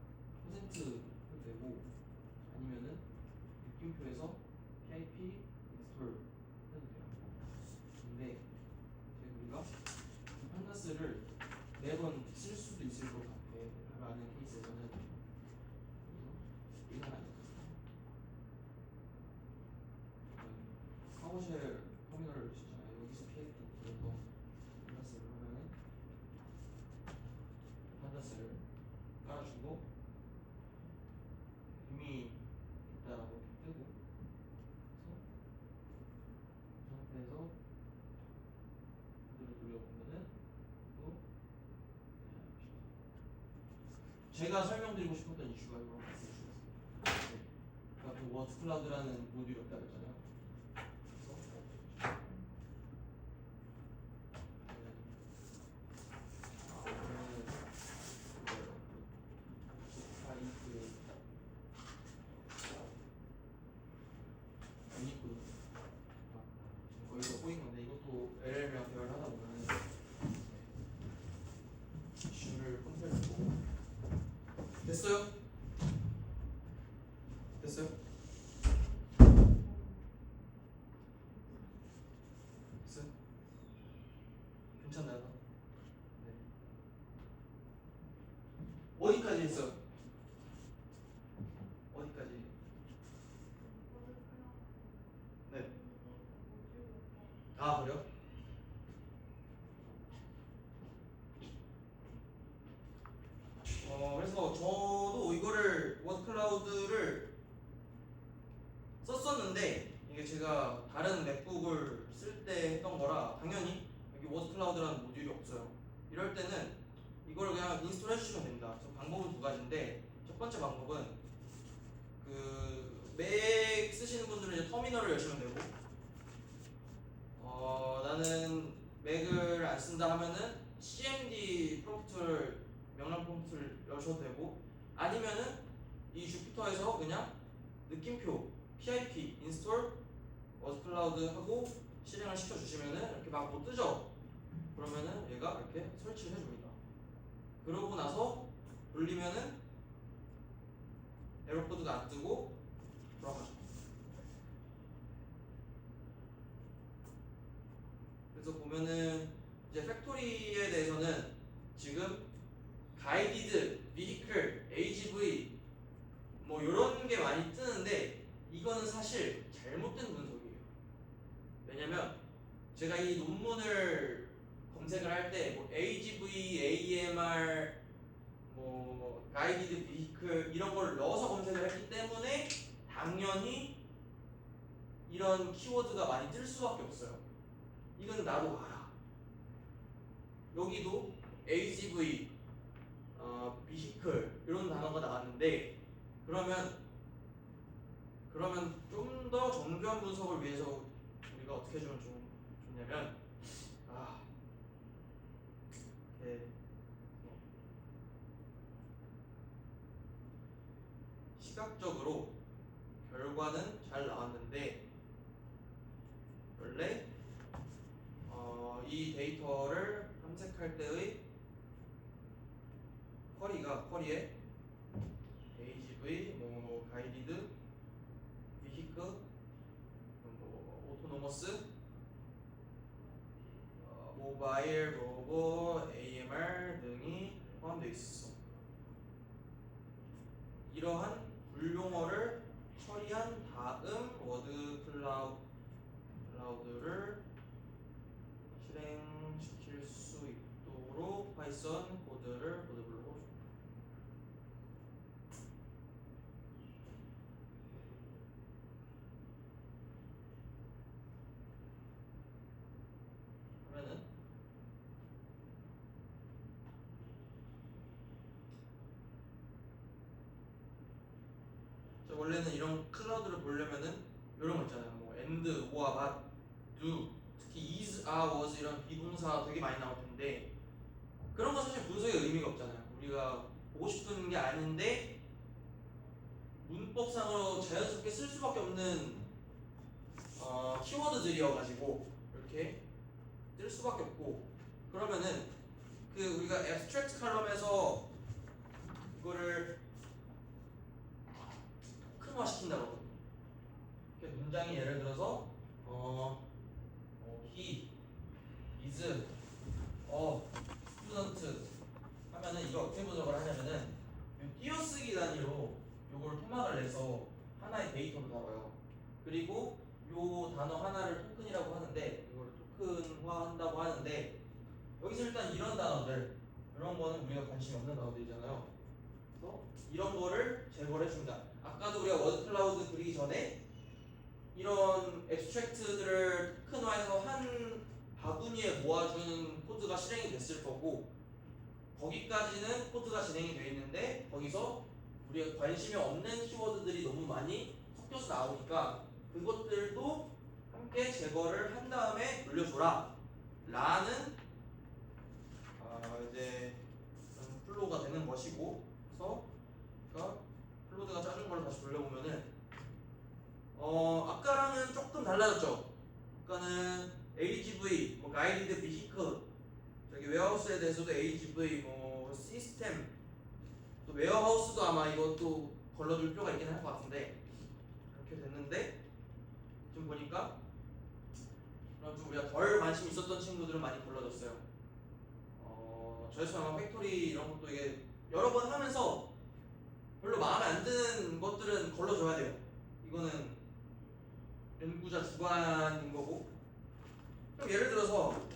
퍼센트를 되고 아니면은 느낌표에서 PIP 인스톨 해도 돼요. 근데 우리가 판다스를 매번 쓸 수도 있을 것 같아 라는 케이스에서는 이건 아니거든요. 파워쉘 터미널을 쓰잖아요. 여기서 PIP 그래서 판다스를 하면은 판다스를 깔아주고 제가 설명드리고 싶었던 이슈가 이런 이슈였어요. 네. 그러니까 그 워드 클라우드라는 모듈이 없다고 했잖아요. 그래서 거기서 꼬인 건데 이것도 LLM이랑 대화를 하다 보면 이슈를 컨트롤하고 됐어요? 됐어요? 됐어요? 괜찮나요? 네. 어디까지 했어요? 어디까지? 네. 아 그래요? 그래서 저도 이거를 워드 클라우드를 썼었는데 이게 제가 다른 맥북을 쓸 때 했던 거라 당연히 여기 워드 클라우드라는 모듈이 없어요. 이럴 때는 이걸 그냥 인스톨 해주시면 됩니다. 그래서 방법은 두 가지인데 첫 번째 방법은 그 맥 쓰시는 분들은 이제 터미널을 여시면 되고 나는 맥을 안 쓴다 하면은 cmd 프롬프트를 명령 프롬프트를 여셔도 되고 아니면은 이 주피터에서 그냥 느낌표 pip 인스톨 워드 클라우드 하고 실행을 시켜주시면은 이렇게 막 못 뜨죠? 그러면은 얘가 이렇게 설치를 해줍니다. 그러고 나서 돌리면은 에러 코드가 안 뜨고 돌아가죠. 그래서 보면은 이제 팩토리에 대해서는 지금 가이디드, 비히클, AGV 뭐 이런 게 많이 뜨는데 이거는 사실 잘못된 분석이에요. 왜냐면 제가 이 논문을 검색을 할 때 뭐 AGV, AMR, 뭐 가이디드 비히클 이런 걸 넣어서 검색을 했기 때문에 당연히 이런 키워드가 많이 뜰 수밖에 없어요. 이건 나도 알아. 여기도 AGV, 비히클 이런 단어가 나왔는데 그러면 좀 더 정교한 분석을 위해서 우리가 어떻게 해주면 좋냐면 이렇게 시각적으로 결과는 잘 나왔는데 원래 이 데이터를 탐색할 때의 쿼리에 AGV, 뭐 가이디드, 비히크, 뭐 오토노머스, 모바일, 로봇, AMR 등이 포함되어 있어. 이러한 불용어를 처리한 다음 워드 클라우드를 실행시킬 수 있도록 파이썬 코드를 불러보죠. 하면은 원래는 이런 클라우드를 보려면은 이런 거 있잖아요. 뭐 and, or, but, do, 특히 is, are, was 이런 비동사 되게 많이 나올 텐데 그런 거 사실 분석에 의미가 없잖아요. 우리가 보고 싶은 게 아닌데 문법상으로 자연스럽게 쓸 수밖에 없는 키워드들이어가지고 이렇게 뜰 수밖에 없고 그러면은 그 우리가 abstract 컬럼에서 이거를 토큰화 시킨다고 하거든요. 문장이 예를 들어서 he is a student 하면은 이거 어떻게 분석을 하냐면은 띄어쓰기 단위로 요걸 토막을 내서 하나의 데이터로 다뤄요. 그리고 요 단어 하나를 토큰이라고 하는데 이걸 토큰화 한다고 하는데 여기서 일단 이런 단어들 이런 거는 우리가 관심이 없는 단어들이잖아요. 그래서 이런 거를 제거를 해줍니다. 아까도 우리가 워드 클라우드 그리기 전에 이런 앱스트랙트들을 토큰화해서 한 바구니에 모아준 코드가 실행이 됐을 거고 거기까지는 코드가 진행이 되어 있는데 거기서 우리가 관심이 없는 키워드들이 너무 많이 섞여서 나오니까 그것들도 함께 제거를 한 다음에 돌려줘라 라는 이제 플로우가 되는 것이고, 그래서 그러니까 플로드가 짜준 걸 다시 돌려보면은 아까랑은 조금 달라졌죠. 아까는 AGV, 뭐 가이디드 비히클, 저기 웨어하우스에 대해서도 AGV, 뭐 시스템, 또 웨어하우스도 아마 이것도 걸러줄 필요가 있긴 할 것 같은데 그렇게 됐는데 지금 보니까 그럼 좀 우리가 덜 관심 있었던 친구들은 많이 걸러졌어요. 저희서 아마 팩토리 이런 것도 이게 여러 번 하면서 별로 마음에 안 드는 것들은 걸러줘야 돼요. 이거는 연구자 주관인 거고. 그럼 예를 들어서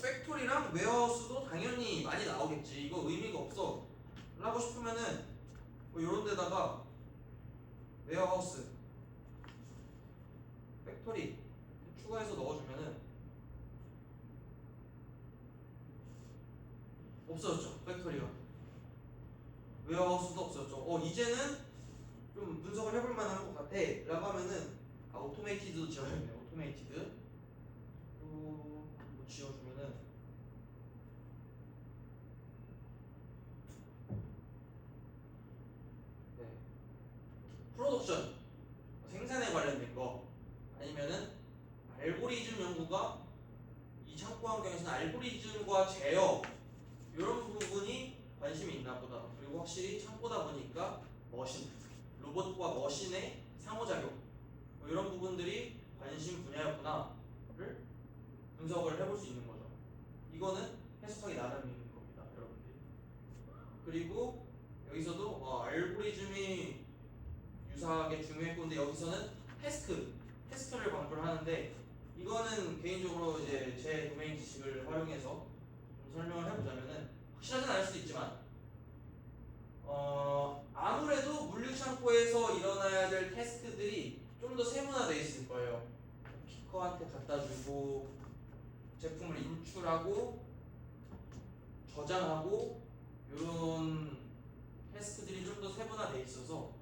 팩토리랑 웨어하우스도 당연히 많이 나오겠지. 이거 의미가 없어. 라고 싶으면은 뭐 이런 데다가 웨어하우스, 팩토리 추가해서 넣어주면은 없어졌죠. 팩토리가. 웨어하우스도 없어졌죠. 이제는 좀 분석을 해볼 만한 것 같아. 라고 하면은 오토메이티드도 지워야겠네요. 오토메이티드 또 뭐 지워주면은 네. 프로덕션, 생산에 관련된 거, 아니면은 알고리즘 연구가 이 창고 환경에서는 알고리즘과 제어 이런 부분이 관심이 있나 보다. 그리고 확실히 창고다 보니까 머신, 로봇과 머신의 상호작용 뭐 이런 부분들이 관심 분야였구나를 분석을 해볼 수 있는 거죠. 이거는 해석하기 나름인 겁니다, 여러분들이. 그리고 여기서도 알고리즘이 유사하게 중요했고, 근데 여기서는 테스트를 강조를 하는데, 이거는 개인적으로 이제 제 도메인 지식을 활용해서 좀 설명을 해보자면은 확실하진 않을 수도 있지만 아무래도 물류 창고에서 일어나야 될 태스크들이 좀 더 세분화되어 있을 거예요. 피커한테 갖다 주고 제품을 인출하고 저장하고 이런 태스크들이 좀 더 세분화되어 있어서,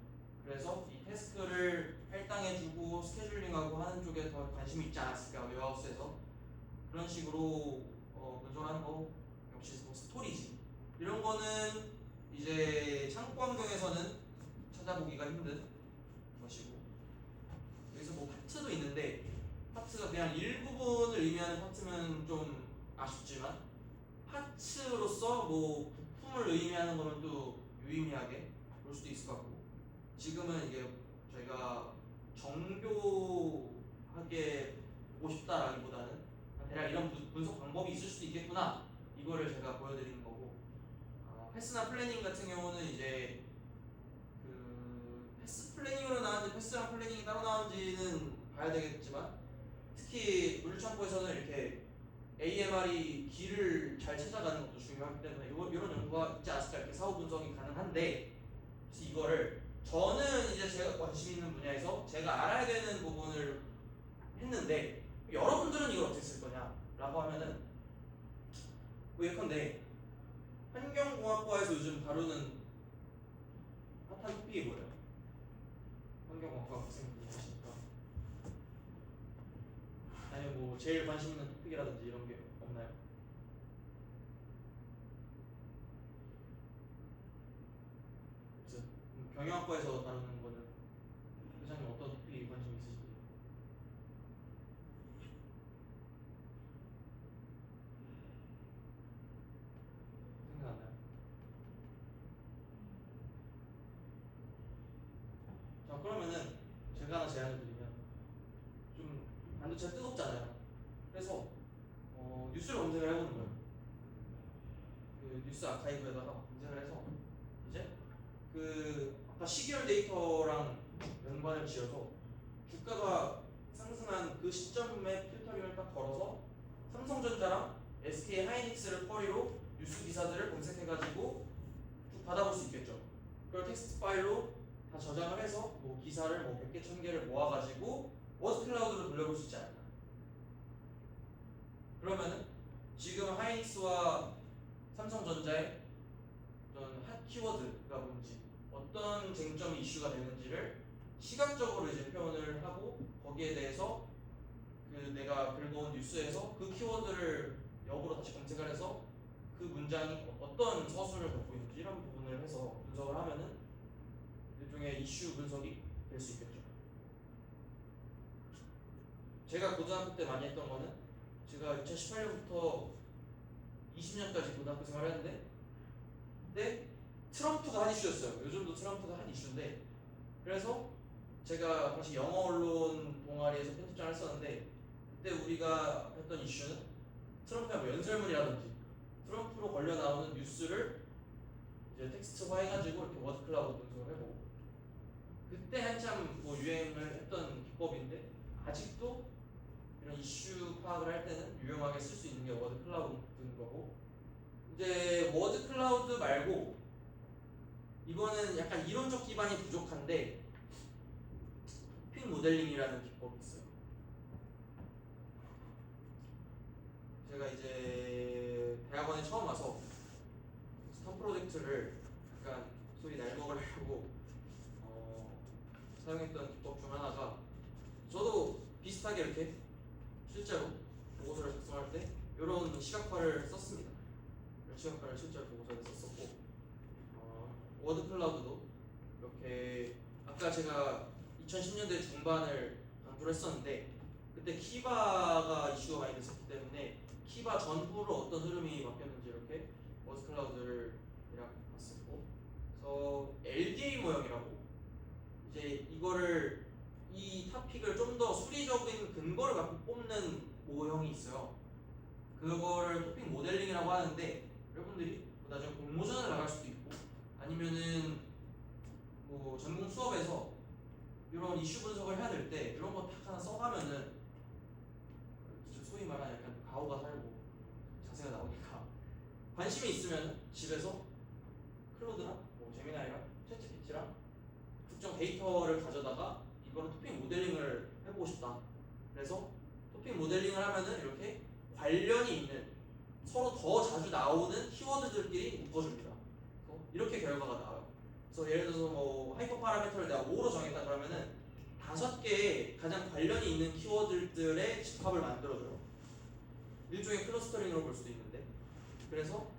그래서 이 태스크를 할당해주고 스케줄링하고 하는 쪽에 더 관심이 있지 않았을까, 웨어하우스에서. 그런 식으로 분석하는 거, 역시 뭐 스토리지 이런 거는 이제 창고 환경에서는 찾아보기가 힘든 것이고, 여기서 뭐 파트도 있는데 파트가 그냥 일부분을 의미하는 파트면 좀 아쉽지만 파츠로서 뭐 부품을 의미하는 거는 또 유의미하게 볼 수도 있을 것 같고, 지금은 이게 저희가 정교하게 보고 싶다라기보다는 대략 이런 분석 방법이 있을 수도 있겠구나, 이거를 제가 보여드리는 거고, 패스나 플래닝 같은 경우는 이제 그 패스 플래닝으로 나왔는지 패스랑 플래닝이 따로 나왔는지는 봐야 되겠지만, 특히 물류창고에서는 이렇게 AMR이 길을 잘 찾아가는 것도 중요하기 때문에 이런 연구가 있지 않았을까, 이렇게 사후 분석이 가능한데, 그래서 이거를 저는 이제 제가 관심 있는 분야에서 제가 알아야 되는 부분을 했는데, 여러분들은 이걸 어떻게 쓸 거냐라고 하면은 뭐 예컨대 환경공학과에서 요즘 다루는 핫한 토픽이 뭐예요? 환경공학과 학생분이 계시니까. 아니면 뭐 제일 관심 있는 토픽이라든지 이런 게 없나요? 경영학과에서 다루는 거는 회장님 어떤 토픽에 관심 있으신지? 생각나나요? 자, 그러면은 제가 하나 제안을 드리면, 좀 반도체가 뜨겁잖아요. 그래서 뉴스를 검색을 해보는 거예요. 그 뉴스 아카이브에다가 검색을 해서 이제 그 아까 시계열 데이터랑 연관을 지어서 주가가 상승한 그 시점에 필터링을 딱 걸어서 삼성전자랑 SK 하이닉스를 커리로 뉴스 기사들을 검색해가지고 쭉 받아볼 수 있겠죠. 그걸 텍스트 파일로 다 저장을 해서 뭐 기사를 뭐 100개, 1000개를 모아가지고 워드 클라우드로 돌려볼 수 있지 않을까. 그러면은 지금 하이닉스와 삼성전자의 어떤 핫 키워드가 뭔지 어떤 쟁점이 이슈가 되는지를 시각적으로 이제 표현을 하고 거기에 대해서 그 내가 긁어온 뉴스에서 그 키워드를 역으로 다시 검색을 해서 그 문장이 어떤 서술을 갖고 있는지 이런 부분을 해서 분석을 하면은 일종의 이슈 분석이 될 수 있겠죠. 제가 고등학교 때 많이 했던 거는 제가 2018년부터 20년까지 고등학교 생활을 했는데 그때 트럼프가 한 이슈였어요. 요즘도 트럼프가 한 이슈인데 그래서 제가 당시 영어 언론 동아리에서 편집장을 했었는데 그때 우리가 했던 이슈는 트럼프의 뭐 연설문이라든지 트럼프로 걸려 나오는 뉴스를 이제 텍스트화 해가지고 이렇게 워드 클라우드 분석을 해보고 그때 한참 뭐 유행을 했던 기법인데 아직도 이런 이슈 파악을 할 때는 유용하게 쓸 수 있는 게 워드 클라우드인 거고 이제 워드 클라우드 말고 이거는 약간 이론적 기반이 부족한데 토픽 모델링이라는 기법이 있어요. 제가 이제 대학원에 처음 와서 스턴 프로젝트를 약간 소위 날먹으려고 사용했던 기법 중 하나가 저도 비슷하게 이렇게 실제로 보고서를 작성할 때 이런 시각화를 썼습니다. 이런 시각화를 실제로 보고서에 썼었고 워드 클라우드도 이렇게 아까 제가 2010년대 중반을 강조를 했었는데 그때 키바가 이슈가 많이 됐었기 때문에 키바 전후로 어떤 흐름이 바뀌었는지 이렇게 워드 클라우드를 대략 봤었고 그래서 LDA 모형이라고 이제 이거를 이 토픽을 좀 더 수리적인 근거를 갖고 뽑는 모형이 있어요. 그거를 토픽 모델링이라고 하는데 여러분들이 나중에 공모전을 나갈 수도 있고 아니면은 뭐 전공 수업에서 이런 이슈 분석을 해야 될 때 이런 거 딱 하나 써가면은 소위 말하는 약간 가오가 살고 자세가 나오니까 관심이 있으면 집에서 클로드나 뭐 제미나이랑 챗GPT랑 특정 데이터를 가져다가 이거는 토픽 모델링을 해보고 싶다. 그래서 토픽 모델링을 하면은 이렇게 관련이 있는 서로 더 자주 나오는 키워드들끼리 묶어줍니다. 이렇게 결과가 나와요. 그래서 예를 들어서 뭐 하이퍼 파라미터를 내가 5로 정했다 그러면은 5개의 가장 관련이 있는 키워드들의 집합을 만들어줘요. 일종의 클러스터링으로 볼 수도 있는데 그래서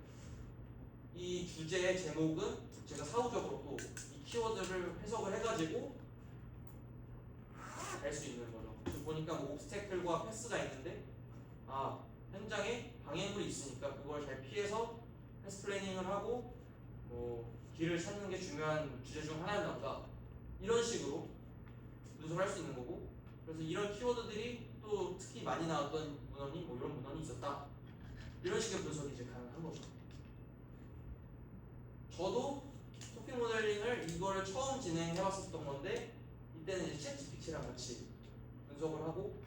이 주제의 제목은 제가 사후적으로 또 이 키워드를 해석을 해가지고 알 수 있는 거죠. 보니까 뭐 옵스태클과 패스가 있는데 현장에 방해물이 있으니까 그걸 잘 피해서 패스 플래닝을 하고 뭐 길을 찾는 게 중요한 주제 중 하나였나 이런 식으로 분석을 할 수 있는 거고 그래서 이런 키워드들이 또 특히 많이 나왔던 문헌이 뭐 이런 문헌이 있었다 이런 식의 분석이 이제 가능한 거죠. 저도 토픽 모델링을 이거를 처음 진행해봤었던 건데 이때는 이제 챗 GPT랑 같이 분석을 하고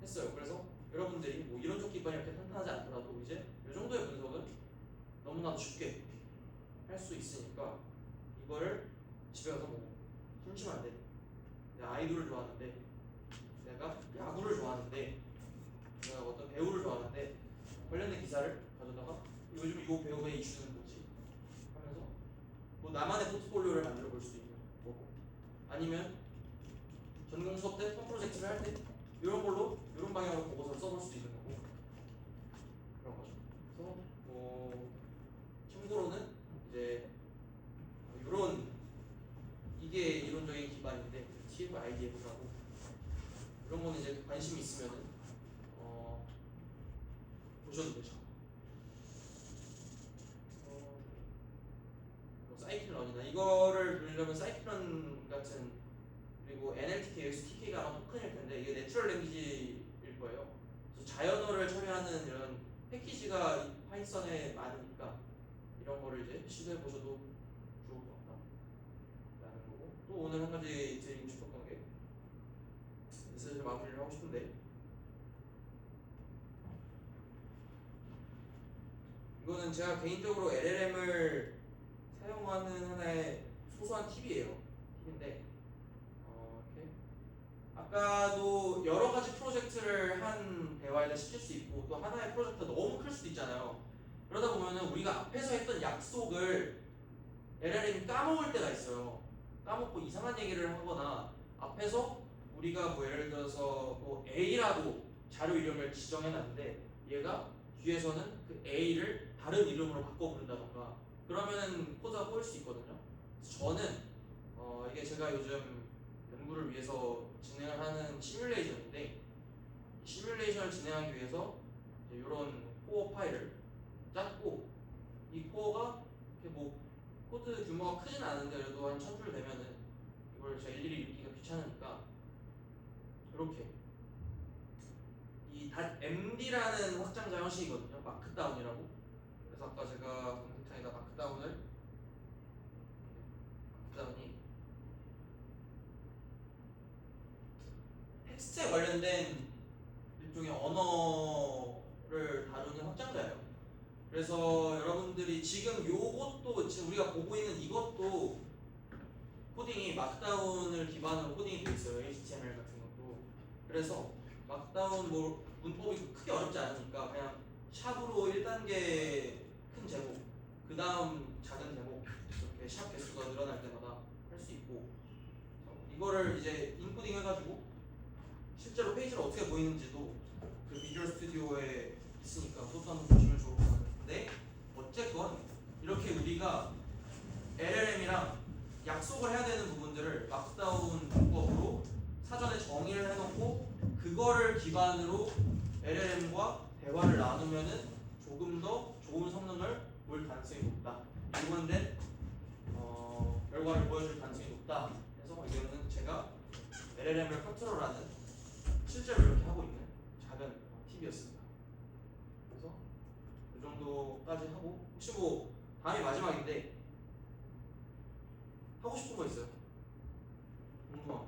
했어요. 그래서 여러분들이 뭐 이론적 기반이 이렇게 탄탄하지 않더라도 이제 이 정도의 분석은 너무나도 쉽게 할 수 있으니까 이거를 집에 가서 뭐 심심한데 내가 아이돌을 좋아하는데 내가 야구를 좋아하는데 내가 어떤 배우를 좋아하는데 관련된 기사를 가져다가 요즘 이 배우의 이슈는 뭐지 하면서 뭐 나만의 포트폴리오를 만들어 볼 수도 있는 거고 아니면 전공 수업 때 펌 프로젝트를 할 때 이런 걸로 이런 방향으로 보고서를 써볼 수도 있는 거고 그런 거죠. 그래서 뭐 참고로는 이제 이런 이게 이론적인 기반인데 TF-IDF라고 이런 거는 이제 관심 있으면은 보셔도 되죠. 뭐 사이클런이나 이거를 돌리려면 사이클런 같은 그리고 NLTK, STK가 아마 토큰일 텐데 이게 내추럴 랭귀지일 거예요. 그래서 자연어를 처리하는 이런 패키지가 파이썬에 많으니까 이런 거를 이제 시도해 보셔도 좋을 것 같다라는 거고 또 오늘 한 가지 드리고 싶었던 게 슬슬 마무리를 하고 싶은데 이거는 제가 개인적으로 LLM을 사용하는 하나의 소소한 팁이에요. 팁인데 이렇게 아까도 여러 가지 프로젝트를 한 대화에다 시킬 수 있고 또 하나의 프로젝트가 너무 클 수도 있잖아요. 그러다 보면은 우리가 앞에서 했던 약속을 LLM이 까먹을 때가 있어요. 까먹고 이상한 얘기를 하거나 앞에서 우리가 뭐 예를 들어서 뭐 A라고 자료 이름을 지정해놨는데 얘가 뒤에서는 그 A를 다른 이름으로 바꿔 부른다던가 그러면은 코드가 꼬일 수 있거든요. 그래서 저는 이게 제가 요즘 연구를 위해서 진행을 하는 시뮬레이션인데 이 시뮬레이션을 진행하기 위해서 이런 코어 파일을 짰고 이 코어가 이렇게 뭐 코드 규모가 크진 않은데 그래도 한 1000줄 되면은 이걸 제가 일일이 읽기가 귀찮으니까 이렇게 이 .md라는 확장자 형식이거든요. 마크다운이라고. 그래서 아까 제가 검색창에다 마크다운이 텍스트에 관련된 일종의 언어를 다루는 확장자예요. 그래서 여러분들이 지금 요것도 지금 우리가 보고 있는 이것도 코딩이 마크다운을 기반으로 코딩이 되어 있어요. HTML 같은 것도. 그래서 마크다운 뭐 문법이 크게 어렵지 않으니까 그냥 샵으로 1단계 큰 제목, 그 다음 작은 제목 이렇게 샵 개수가 늘어날 때마다 할 수 있고 이거를 이제 인코딩 해가지고 실제로 페이지를 어떻게 보이는지도 그 비주얼 스튜디오에 있으니까 그것도 한번 보시면 좋을 것 같은데 어쨌건 이렇게 우리가 LLM이랑 약속을 해야 되는 부분들을 마크다운 문법으로 사전에 정의를 해놓고 그거를 기반으로 LLM과 대화를 나누면은 조금 더 좋은 성능을 볼 가능성이 높다. 일관된 결과를 보여줄 가능성이 높다. 그래서 이거는 제가 LLM을 컨트롤하는 실제로 이렇게 하고 있는 작은 팁이었습니다. 그래서 이 정도까지 하고 혹시 뭐 다음이 마지막인데 하고 싶은 거 있어요? 궁금한 거.